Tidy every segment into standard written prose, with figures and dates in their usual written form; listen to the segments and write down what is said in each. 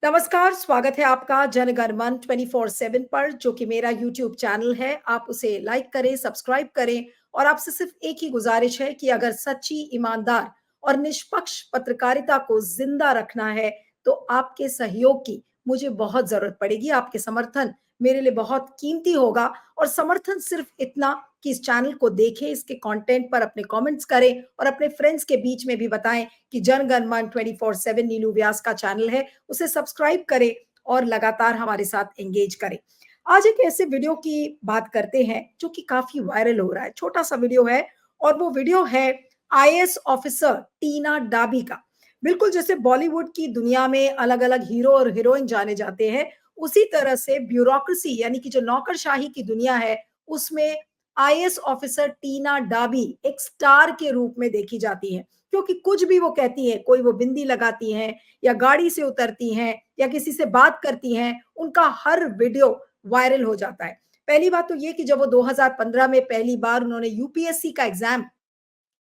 नमस्कार, स्वागत है आपका जनगण मन 24/7 पर जो कि मेरा यूट्यूब चैनल है। आप उसे लाइक करें, सब्सक्राइब करें और आपसे सिर्फ एक ही गुज़ारिश है कि अगर सच्ची, ईमानदार और निष्पक्ष पत्रकारिता को ज़िंदा रखना है, तो आपके सहयोग की मुझे बहुत ज़रूरत पड़ेगी। आपके समर्थन मेरे लिए बहुत कीमती होगा और समर्थन सिर्फ इतना कि इस चैनल को देखें, इसके कंटेंट पर अपने कमेंट्स करें और अपने फ्रेंड्स के बीच में भी बताएँ कि जनगण मन 24/7 नीलू व्यास का चैनल है, उसे सब्सक्राइब करें और लगातार हमारे साथ एंगेज करें। आज एक ऐसे वीडियो की बात करते हैं जो कि काफ़ी वायरल हो रहा है। छोटा-सा वीडियो है और वो वीडियो है आईएएस ऑफिसर टीना डाबी का। बिल्कुल जैसे बॉलीवुड की दुनिया में अलग-अलग हीरो और हीरोइन जाने जाते हैं, उसी तरह से ब्यूरोक्रेसी यानी कि जो नौकरशाही की दुनिया है, उसमें आईएएस ऑफिसर टीना डाबी एक स्टार के रूप में देखी जाती है। क्योंकि कुछ भी वो कहती हैं, कोई वो बिंदी लगाती हैं या गाड़ी से उतरती हैं या किसी से बात करती हैं, उनका हर वीडियो वायरल हो जाता है। पहली बात तो ये कि जब वो 2015 में पहली बार उन्होंने यूपीएससी का एग्ज़ाम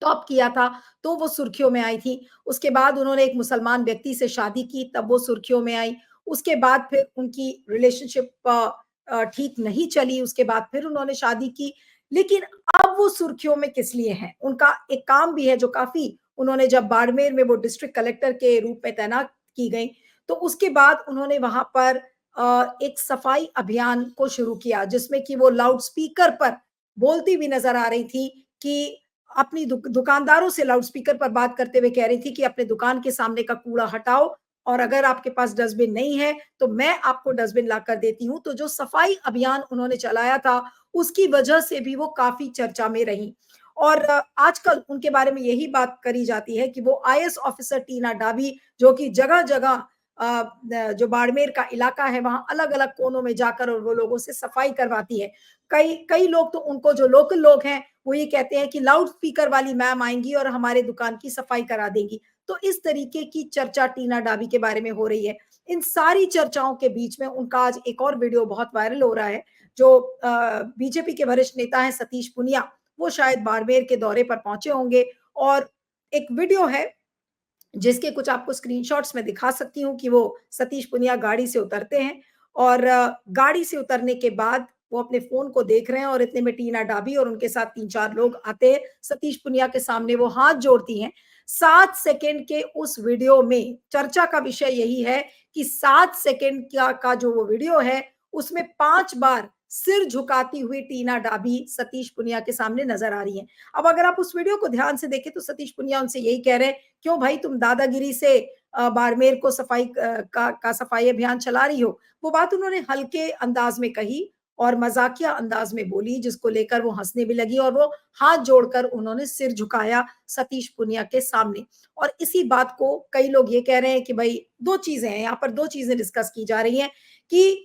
टॉप किया था, तो वो सुर्खियों में आई थी। उसके बाद उन्होंने एक मुसलमान व्यक्ति से शादी की, तब वो सुर्खियों में आई। उसके बाद फिर उनकी रिलेशनशिप ठीक नहीं चली, उसके बाद फिर उन्होंने शादी की। लेकिन अब वो सुर्खियों में किस लिए हैं? उनका एक काम भी है जो काफ़ी उन्होंने जब बाड़मेर में वो डिस्ट्रिक्ट कलेक्टर के रूप में तैनात की गईं, तो उसके बाद उन्होंने वहाँ पर एक सफाई अभियान को शुरू किया, जिसमें कि वो लाउड स्पीकर पर बोलती भी नज़र आ रही थी कि अपनी दुकानदारों से लाउड स्पीकर पर बात करते हुए कह रही थी कि अपने दुकान के सामने का कूड़ा हटाओ और अगर आपके पास डस्टबिन नहीं है तो मैं आपको डस्टबिन लाकर देती हूँ। तो जो सफाई अभियान उन्होंने चलाया था उसकी वजह से भी वो काफ़ी चर्चा में रहीं और आजकल उनके बारे में यही बात करी जाती है कि वो आईएएस ऑफिसर टीना डाबी जो कि जगह-जगह जो बाड़मेर का इलाका है वहाँ अलग-अलग कोनों में जाकर और वो लोगों से सफाई करवाती है। कई कई लोग तो उनको जो लोकल लोग हैं वो ये कहते हैं कि लाउड स्पीकर वाली मैम आएँगी और हमारे दुकान की सफाई करा देंगी। तो इस तरीके की चर्चा टीना डाबी के बारे में हो रही है। इन सारी चर्चाओं के बीच में उनका आज एक और वीडियो बहुत वायरल हो रहा है, जो बीजेपी के वरिष्ठ नेता हैं सतीश पूनिया, वो शायद बाड़मेर के दौरे पर पहुँचे होंगे और एक वीडियो है जिसके कुछ आपको स्क्रीनशॉट्स मैं दिखा सकती हूँ कि वो सतीश पुनिया गाड़ी से उतरते हैं और गाड़ी से उतरने के बाद वो अपने फ़ोन को देख रहे हैं और इतने में टीना डाबी और उनके साथ 3-4 लोग आते हैं। सतीश पुनिया के सामने वो हाथ जोड़ती हैं। 7 सेकंड के उस वीडियो में चर्चा का विषय यही है कि 7 सेकंड का जो वो वीडियो है, उसमें 5 बार सिर झुकाती हुई टीना डाबी सतीश पुनिया के सामने नज़र आ रही हैं। अब अगर आप उस वीडियो को ध्यान से देखें तो सतीश पुनिया उनसे यही कह रहे हैं, क्यों भाई तुम दादागिरी से बाड़मेर को सफाई का सफाई अभियान चला रही हो। वो बात उन्होंने हल्के अंदाज में कही और मजाकिया अंदाज में बोली जिसको लेकर वो हंसने भी लगी और वो हाथ जोड़कर उन्होंने सिर झुकाया सतीश पुनिया के सामने और इसी बात को कई लोग ये कह रहे हैं कि भाई दो चीजें हैं, यहाँ पर दो चीजें डिस्कस की जा रही हैं कि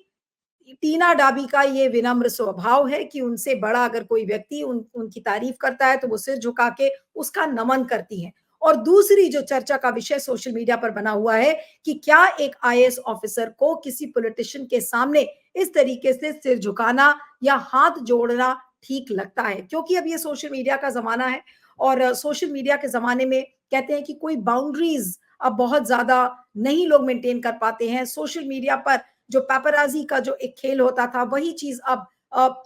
टीना डाबी का ये विनम्र स्वभाव है कि उनसे बड़ा अगर कोई व्यक्ति उनकी तारीफ करता है तो वो सिर झुका के उसका नमन करती हैं। और दूसरी जो चर्चा का विषय सोशल मीडिया पर बना हुआ है कि क्या एक आईएएस ऑफिसर को किसी पॉलिटिशियन के सामने इस तरीके से सिर झुकाना या हाथ जोड़ना ठीक लगता है? क्योंकि अब ये सोशल मीडिया का ज़माना है और सोशल मीडिया के ज़माने में कहते हैं कि कोई बाउंड्रीज़ अब बहुत ज़्यादा नहीं लोग मेंटेन कर पाते हैं। सोशल मीडिया पर जो पेपराज़ी का जो एक खेल होता था, वही चीज़ अब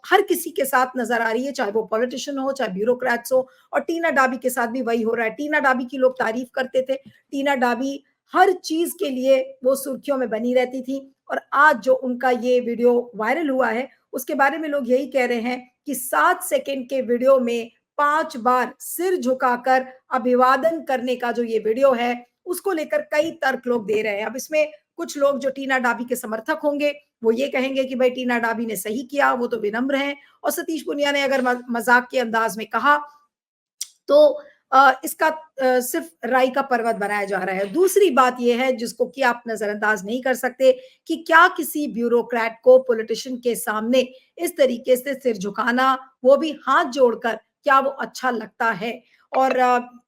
हर किसी के साथ नज़र आ रही है, चाहे वो पॉलिटिशियन हो, चाहे ब्यूरोक्रेट्स हो और टीना डाबी के साथ भी वही हो रहा है। टीना डाबी की लोग तारीफ़ करते थे। टीना डाबी हर चीज़ के लिए वो सुर्खियों में बनी रहती थी और आज जो उनका ये वीडियो वायरल हुआ है, उसके बारे में लोग यही कह रहे हैं कि 7 सेकंड के वीडियो में 5 बार सिर झुकाकर अभिवादन करने का जो ये वीडियो है, उसको लेकर कई तर्क लोग दे रहे हैं। अब इसमें कुछ लोग जो टीना डाबी के समर्थक होंगे, वो ये कहेंगे कि भाई टीना डाबी ने सही किया, वो तो विनम्र हैं और सतीश पुनिया ने अगर मज़ाक के अंदाज में कहा, तो इसका सिर्फ राई का पर्वत बनाया जा रहा है। दूसरी बात ये है जिसको कि आप नज़रअंदाज नहीं कर सकते कि क्या किसी ब्यूरोक्रेट को पॉलिटिशियन के सामने इस तरीके से सिर झुकाना, वो भी हाथ जोड़कर, क्या वो अच्छा लगता है? और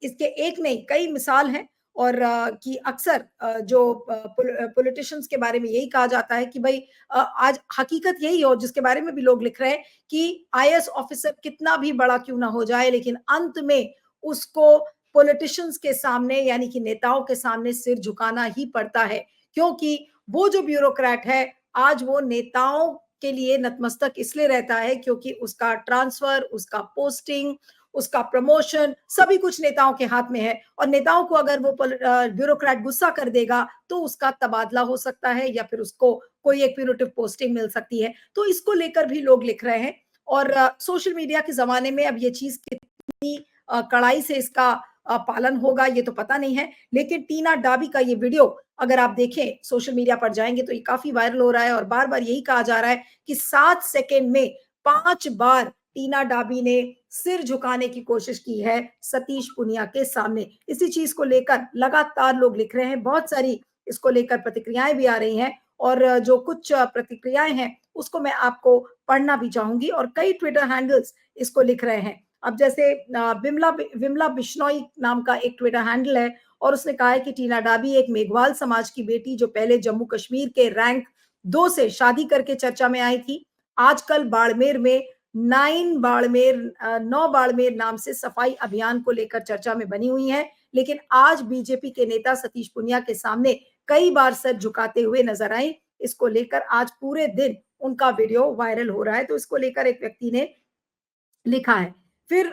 इसके एक नहीं कई मिसाल हैं और कि अक्सर जो पॉलिटिशियंस के बारे में यही कहा जाता है कि भई आज हकीकत यही हो जिसके बारे में भी लोग लिख रहे हैं कि आईएएस ऑफिसर कितना भी बड़ा क्यों ना हो जाए, लेकिन अंत में उसको पॉलिटिशियंस के सामने यानी कि नेताओं के सामने सिर झुकाना ही पड़ता है, क्योंकि वो जो ब्यूरोक्रेट है आज वो नेताओं के लिए नतमस्तक इसलिए रहता है क्योंकि उसका ट्रांसफर, उसका पोस्टिंग, उसका प्रमोशन सभी कुछ नेताओं के हाथ में है और नेताओं को अगर वो ब्यूरोक्रेट गुस्सा कर देगा तो उसका तबादला हो सकता है या फिर उसको कोई एक प्यूरेटिव पोस्टिंग मिल सकती है। तो इसको लेकर भी लोग लिख रहे हैं और सोशल मीडिया के जमाने में अब ये चीज कितनी कड़ाई से इसका पालन होगा ये तो पता नहीं है, लेकिन टीना डाबी का ये वीडियो अगर आप देखें सोशल मीडिया पर जाएंगे तो ये काफी वायरल हो रहा है और बार बार यही कहा जा रहा है कि 7 सेकेंड में 5 बार टीना डाबी ने सिर झुकाने की कोशिश की है सतीश पुनिया के सामने। इसी चीज को लेकर लगातार लोग लिख रहे हैं, बहुत सारी इसको लेकर प्रतिक्रियाएं भी आ रही हैं और जो कुछ प्रतिक्रियाएं हैं उसको मैं आपको पढ़ना भी चाहूंगी और कई ट्विटर हैंडल्स इसको लिख रहे हैं। अब जैसे विमला विमला बिश्नोई नाम का एक ट्विटर हैंडल है और उसने कहा है कि टीना डाबी एक मेघवाल समाज की बेटी जो पहले जम्मू कश्मीर के रैंक 2 से शादी करके चर्चा में आई थी, आजकल बाड़मेर में 9 बाड़मेर नाम से सफाई अभियान को लेकर चर्चा में बनी हुई है, लेकिन आज बीजेपी के नेता सतीश पुनिया के सामने कई बार सर झुकाते हुए नजर आई। इसको लेकर आज पूरे दिन उनका वीडियो वायरल हो रहा है। तो इसको लेकर एक व्यक्ति ने लिखा है। फिर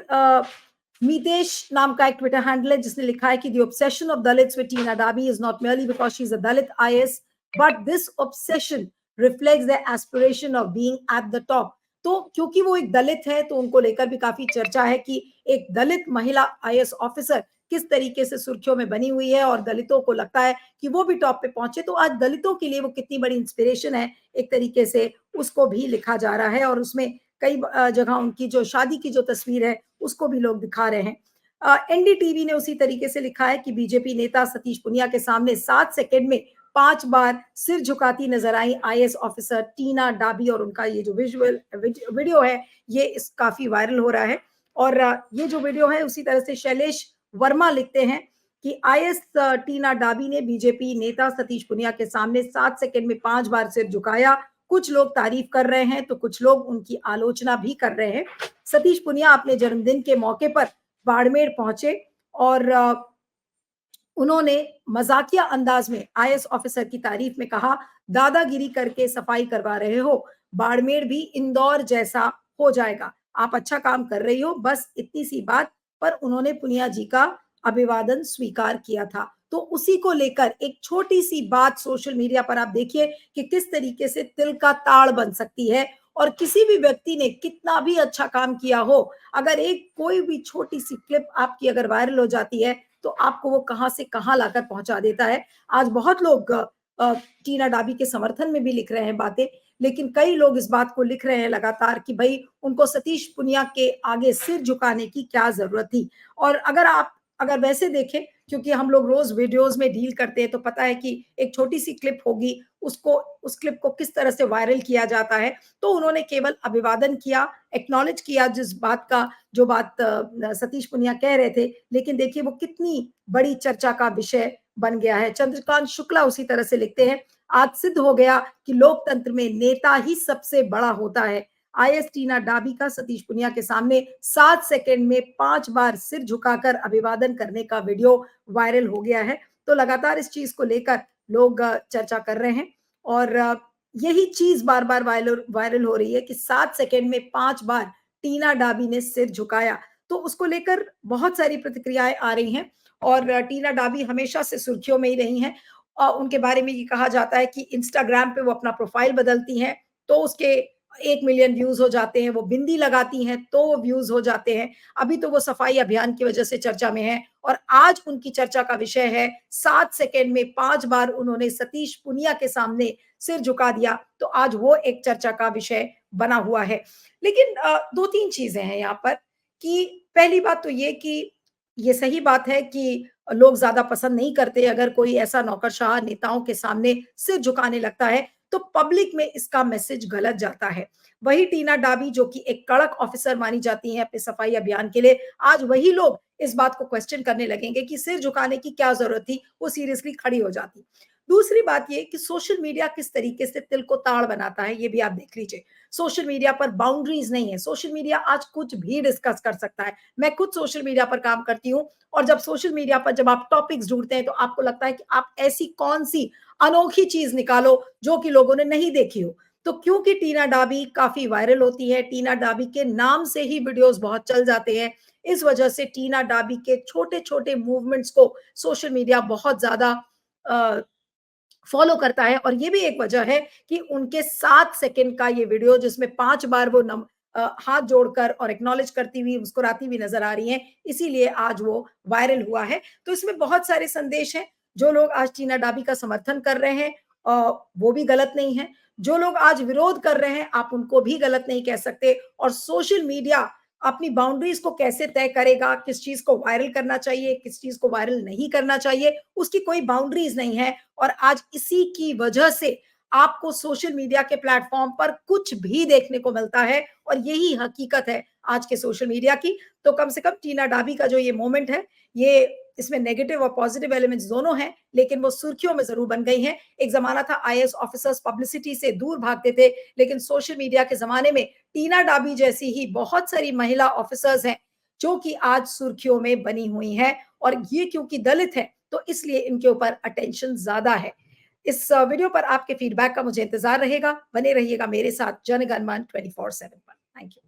मीतेश नाम का एक ट्विटर हैंडल है जिसने लिखा है कि the obsession of Dalits with Tina Dabi is not merely because she is a Dalit IS, but this obsession reflects their aspiration of being at the top। तो क्योंकि वो एक दलित है तो उनको लेकर भी काफी चर्चा है कि एक दलित महिला IS ऑफिसर किस तरीके से सुर्खियों में बनी हुई है और दलितों को लगता है कि वो भी टॉप पे पहुंचे। तो आज दलितों के लिए वो कितनी बड़ी इंस्पिरेशन है एक तरीके से उसको भी लिखा जा रहा है और उसमें कई जगह उनकी जो शादी की जो तस्वीर है उसको भी लोग दिखा रहे हैं। एनडीटीवी ने उसी तरीके से लिखा है कि बीजेपी नेता सतीश पुनिया के सामने 7 सेकेंड में 5 बार सिर झुकाती नजर आई IS ऑफिसर टीना डाबी और उनका ये जो वीडियो है ये काफी वायरल हो रहा है। और ये जो वीडियो है उसी तरह से शैलेश वर्मा लिखते हैं कि IS टीना डाबी ने बीजेपी नेता सतीश पुनिया के सामने 7 सेकेंड में 5 बार सिर झुकाया। कुछ लोग तारीफ कर रहे हैं तो कुछ लोग उनकी आलोचना भी कर रहे हैं। सतीश पुनिया अपने जन्मदिन के मौके पर बाड़मेर पहुंचे और उन्होंने मजाकिया अंदाज में IS ऑफिसर की तारीफ में कहा, दादागिरी करके सफाई करवा रहे हो, बाड़मेर भी इंदौर जैसा हो जाएगा, आप अच्छा काम कर रही हो, बस इतनी सी बात। पर उन्होंने पुनिया जी का अभिवादन स्वीकार किया था। तो उसी को लेकर एक छोटी सी बात सोशल मीडिया पर आप देखिए कि किस तरीके से तिल का ताड़ बन सकती है और किसी भी व्यक्ति ने कितना भी अच्छा काम किया हो, अगर एक कोई भी छोटी सी क्लिप आपकी अगर वायरल हो जाती है तो आपको वो कहां से कहां लाकर पहुंचा देता है। आज बहुत लोग टीना डाबी के समर्थन में भी लिख रहे हैं बातें, लेकिन कई लोग इस बात को लिख रहे हैं लगातार कि भाई उनको सतीश पुनिया के आगे सिर झुकाने की क्या जरूरत थी। और अगर वैसे देखें, क्योंकि हम लोग रोज वीडियोस में डील करते हैं तो पता है कि एक छोटी सी क्लिप होगी उसको उस क्लिप को किस तरह से वायरल किया जाता है। तो उन्होंने केवल अभिवादन किया, एक्नॉलेज किया जिस बात का जो बात सतीश पुनिया कह रहे थे, लेकिन देखिए वो कितनी बड़ी चर्चा का विषय बन गया है। चंद्रकांत शुक्ला उसी तरह से लिखते हैं, आज सिद्ध हो गया कि लोकतंत्र में नेता ही सबसे बड़ा होता है। IS टीना डाबी का सतीश पुनिया के सामने 7 सेकेंड में 5 बार सिर झुकाकर अभिवादन करने का वीडियो वायरल हो गया है। तो लगातार इस चीज को लेकर लोग चर्चा कर रहे हैं और यही चीज बार बार वायरल हो रही है कि 7 सेकेंड में 5 बार टीना डाबी ने सिर झुकाया। तो उसको लेकर बहुत सारी प्रतिक्रियाएं आ रही हैं और टीना डाबी हमेशा से सुर्खियों में ही रही हैं। उनके बारे में ये कहा जाता है कि इंस्टाग्राम पे वो अपना प्रोफाइल बदलती हैं तो उसके 1 मिलियन व्यूज हो जाते हैं, वो बिंदी लगाती हैं तो वो व्यूज हो जाते हैं। अभी तो वो सफाई अभियान की वजह से चर्चा में है और आज उनकी चर्चा का विषय है 7 सेकेंड में 5 बार उन्होंने सतीश पुनिया के सामने सिर झुका दिया। तो आज वो एक चर्चा का विषय बना हुआ है। लेकिन 2-3 चीजें हैं यहाँ पर कि पहली बात तो ये कि ये सही बात है कि लोग ज्यादा पसंद नहीं करते अगर कोई ऐसा नौकरशाह नेताओं के सामने सिर झुकाने लगता है तो पब्लिक में इसका मैसेज गलत जाता है। वही टीना डाबी जो कि एक कड़क ऑफिसर मानी जाती है अपने सफाई अभियान के लिए, आज वही लोग इस बात को क्वेश्चन करने लगेंगे कि सिर झुकाने की क्या जरूरत थी, वो सीरियसली खड़ी हो जाती। दूसरी बात ये कि सोशल मीडिया किस तरीके से तिल को ताड़ बनाता है, ये भी आप देख लीजिए। सोशल मीडिया पर बाउंड्रीज़ नहीं है, सोशल मीडिया आज कुछ भी डिस्कस कर सकता है। मैं खुद सोशल मीडिया पर काम करती हूँ और जब सोशल मीडिया पर जब आप टॉपिक्स ढूँढते हैं, तो आपको लगता है कि आप ऐसी कौन-सी अनोखी चीज़ निकालो, जो कि लोगों ने नहीं देखी हो। तो क्योंकि टीना डाबी काफ़ी वायरल होती है, टीना डाबी के नाम से ही वीडियोज़ बहुत चल जाते हैं। इस वजह से टीना डाबी के छोटे-छोटे मूवमेंट्स को सोशल मीडिया बहुत ज़्यादा अ, फॉलो करता है और ये भी एक वजह है कि उनके 7 सेकंड का ये वीडियो जिसमें 5 बार वो हाथ जोड़कर और एक्नॉलेज करती हुई, मुस्कुराती हुई नज़र आ रही हैं, इसीलिए आज वो वायरल हुआ है। तो इसमें बहुत सारे संदेश हैं, जो लोग आज टीना डाबी का समर्थन कर रहे हैं वो भी गलत नहीं है। जो लोग आज विरोध कर रहे हैं, आप उनको भी गलत नहीं कह सकते और सोशल मीडिया अपनी बाउंड्रीज़ को कैसे तय करेगा, किस चीज़ को वायरल करना चाहिए, किस चीज़ को वायरल नहीं करना चाहिए, उसकी कोई बाउंड्रीज़ नहीं है और आज इसी की वजह से आपको सोशल मीडिया के प्लेटफ़ॉर्म पर कुछ भी देखने को मिलता है और यही हकीकत है आज के सोशल मीडिया की। तो कम से कम टीना डाबी का जो ये मोमेंट है, ये इसमें नेगेटिव और पॉज़िटिव एलिमेंट्स दोनों हैं, लेकिन वो सुर्खियों में ज़रूर बन गई हैं। एक ज़माना था आईएएस ऑफ़िसर्स पब्लिसिटी से दूर भागते थे, लेकिन सोशल मीडिया के ज़माने में टीना डाबी जैसी ही बहुत सारी महिला ऑफ़िसर्स हैं, जो कि आज सुर्खियों में बनी हुई हैं और ये क्योंकि दलित हैं, तो इसलिए इनके ऊपर अटेंशन ज़्यादा है। इस वीडियो पर आपके फीडबैक का मुझे इंतज़ार रहेगा। बने रहिएगा मेरे साथ जनगणमन 24/7 पर। Thank you.